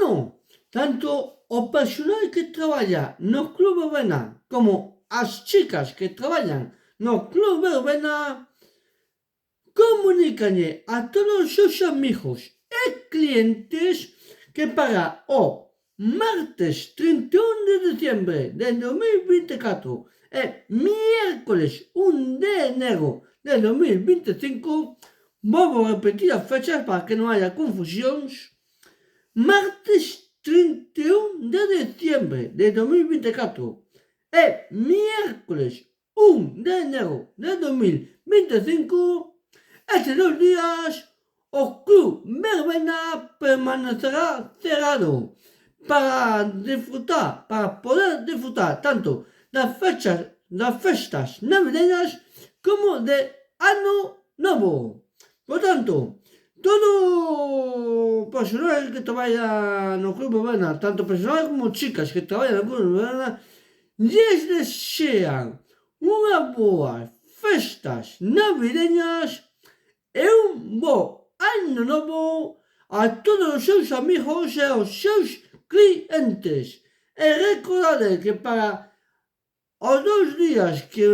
Bueno, tanto o persoal que traballa no Club Verbena como as chicas que traballan no Club Verbena comunícanlle a todos os seus amigos e clientes que para o martes 31 de decembre de 2024 e miércoles 1 de enero de 2025, volvo a repetir as fechas para que non haya confusións, martes 31 de decembre de 2024 e miércoles 1 de enero de 2025, estes 2 días o Club Verbena permanecerá cerrado para poder disfrutar tanto das festas navideñas como de Ano Novo. Por tanto, todo personal que traballa no Club Verbena, tanto personal como chicas que traballan no Club Verbena, lles desean unhas boas festas navideñas e un bo ano novo a todos os seus amigos e aos seus clientes. E recordade que para os 2 días que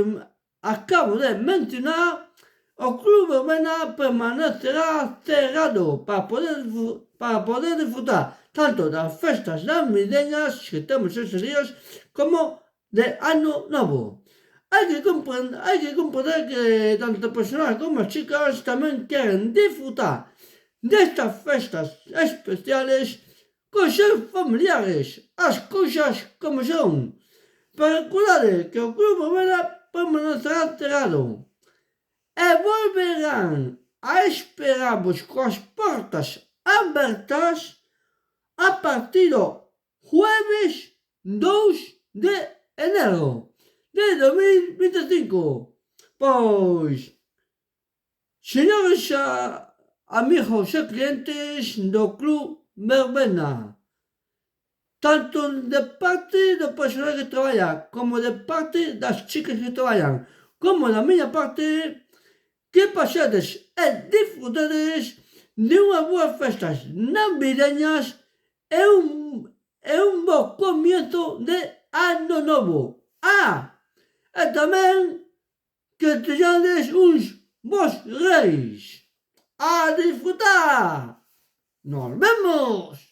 acabo de mencionar, o Club Verbena permanecerá cerrado para poder disfrutar tanto das festas navideñas que temos esos días como de Ano Novo. Hai que comprender que tanto personas como as chicas tamén queren disfrutar destas festas especiales con seus familiares, as cousas como son. Pero recordade que o Club Verbena permanecerá cerrado e volverán a esperarvos coas portas abertas a partir do jueves 2 de enero de 2025. Pois, señores amigos e clientes do Club Verbena, tanto de parte do personal que traballa, como de parte das chicas que traballan, como da miña parte, que paseades e disfrutades de unhas boas festas navideñas e un bo comienzo de Ano Novo. E tamén que teñades uns bons reis. A disfrutar! Nos vemos!